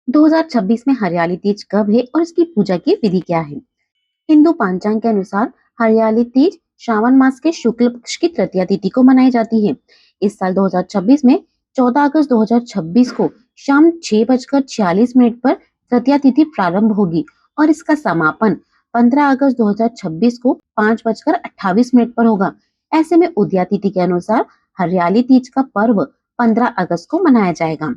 2026 में हरियाली तीज कब है और इसकी पूजा की विधि क्या है? हिंदू पंचांग के अनुसार हरियाली तीज श्रावण मास के शुक्ल पक्ष की तृतीया तिथि को मनाई जाती है। इस साल 2026 में 14 अगस्त 2026 को शाम 6:46 पर तृतीया तिथि प्रारंभ होगी और इसका समापन 15 अगस्त 2026 को 5:28 पर होगा। ऐसे में उदया तिथि के अनुसार हरियाली तीज का पर्व 15 अगस्त को मनाया जाएगा।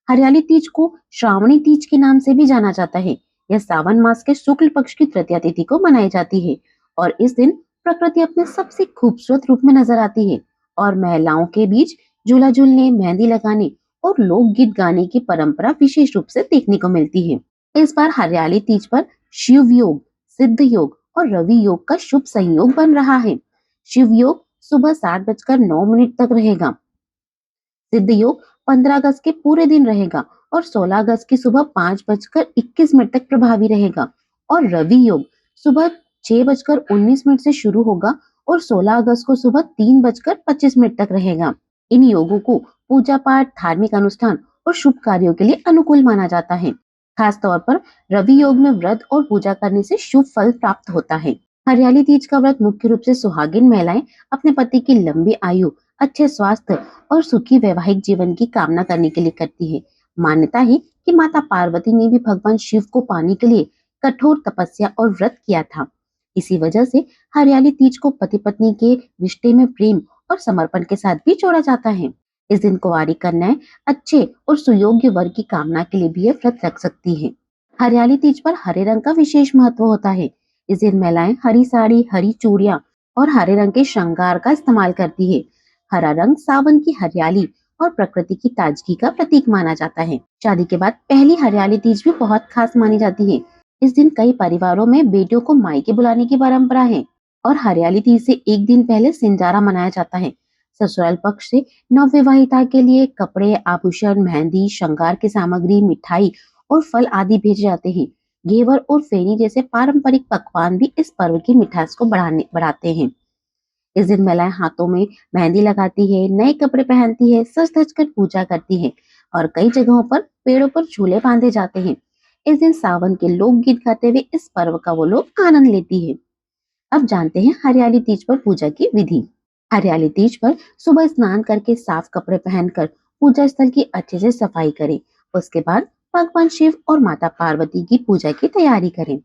हरियाली तीज को श्रावणी तीज के नाम से भी जाना जाता है। यह सावन मास के शुक्ल पक्ष की तृतीया तिथि को मनाई जाती है और इस दिन प्रकृति अपने सबसे खूबसूरत रूप में नजर आती है और महिलाओं के बीच झूला झूलने, मेहंदी लगाने और लोकगीत गाने की परंपरा विशेष रूप से देखने को मिलती है। इस बार हरियाली तीज पर शिव योग, सिद्ध योग और रवि योग का शुभ संयोग बन रहा है। शिव योग सुबह 7:09 तक रहेगा। सिद्ध योग 15 अगस्त के पूरे दिन रहेगा और 16 अगस्त की सुबह 5:21 तक प्रभावी रहेगा और रवि योग सुबह 6:19 से शुरू होगा और 16 अगस्त को सुबह 3:25 तक रहेगा। इन योगों को पूजा पाठ, धार्मिक अनुष्ठान और शुभ कार्यों के लिए अनुकूल माना जाता है। खास तौर पर रवि योग में व्रत और पूजा करने से शुभ फल प्राप्त होता है। हरियाली तीज का व्रत मुख्य रूप से सुहागिन महिलाएं अपने पति की लंबी आयु, अच्छे स्वास्थ्य और सुखी वैवाहिक जीवन की कामना करने के लिए करती है। मान्यता है कि माता पार्वती ने भी भगवान शिव को पाने के लिए कठोर तपस्या और व्रत किया था। इसी वजह से हरियाली तीज को पति पत्नी के रिश्ते में प्रेम और समर्पण के साथ भी जोड़ा जाता है। इस दिन कुंवारी कन्याएं अच्छे और सुयोग्य वर की कामना के लिए भी यह व्रत रख सकती है। हरियाली तीज पर हरे रंग का विशेष महत्व होता है। इस दिन महिलाएं हरी साड़ी, हरी चूड़ियां और हरे रंग के श्रृंगार का इस्तेमाल करती है। हरा रंग सावन की हरियाली और प्रकृति की ताजगी का प्रतीक माना जाता है। शादी के बाद पहली हरियाली तीज भी बहुत खास मानी जाती है। इस दिन कई परिवारों में बेटियों को मायके बुलाने की परंपरा है और हरियाली तीज से एक दिन पहले सिंजारा मनाया जाता है। ससुराल पक्ष से नवविवाहिता के लिए कपड़े, आभूषण, मेहंदी, श्रृंगार की सामग्री, मिठाई और फल आदि भेजे जाते हैं। घेवर और फेनी जैसे पारंपरिक पकवान भी इस पर्व की मिठास को बढ़ाते हैं। इस दिन महिलाएं हाथों में मेहंदी लगाती है, नए कपड़े पहनती है, सज धज कर पूजा करती है और कई जगहों पर पेड़ों पर झूले बांधे जाते हैं। इस दिन सावन के लोकगीत गाते हुए इस पर्व का वो लोग आनंद लेती है। अब जानते हैं हरियाली तीज पर पूजा की विधि। हरियाली तीज पर सुबह स्नान करके साफ कपड़े पहनकर पूजा स्थल की अच्छे से सफाई करें। उसके बाद भगवान शिव और माता पार्वती की पूजा की तैयारी करें।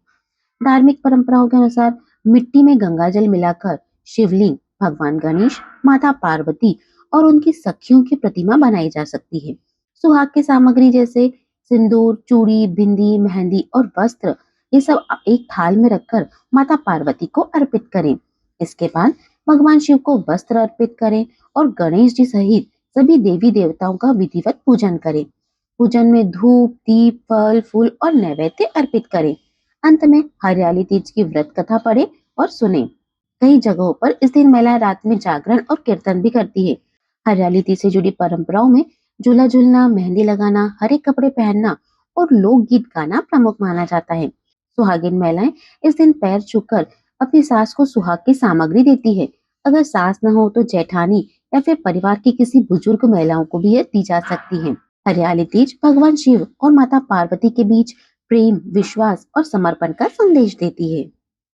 धार्मिक परंपराओं के अनुसार मिट्टी में गंगा जल मिलाकर शिवलिंग, भगवान गणेश, माता पार्वती और उनकी सखियों की प्रतिमा बनाई जा सकती है। सुहाग की सामग्री जैसे सिंदूर, चूड़ी, बिंदी, मेहंदी और वस्त्र, ये सब एक थाल में रखकर माता पार्वती को अर्पित करें। इसके बाद भगवान शिव को वस्त्र अर्पित करें और गणेश जी सहित सभी देवी देवताओं का विधिवत पूजन करें। पूजन में धूप, दीप, फल, फूल और नैवेद्य अर्पित करें। अंत में हरियाली तीज की व्रत कथा पढ़े और सुने। कई जगहों पर इस दिन महिलाएं रात में जागरण और कीर्तन भी करती है। हरियाली तीज से जुड़ी परंपराओं में झूला झूलना, मेहंदी लगाना, हरे कपड़े पहनना और लोकगीत गाना प्रमुख माना जाता है। सुहागिन महिलाएं इस दिन पैर छूकर अपनी सास को सुहाग की सामग्री देती है। अगर सास न हो तो जेठानी या फिर परिवार की किसी बुजुर्ग महिलाओं को भी यह दी जा सकती है। हरियाली तीज भगवान शिव और माता पार्वती के बीच प्रेम, विश्वास और समर्पण का संदेश देती है।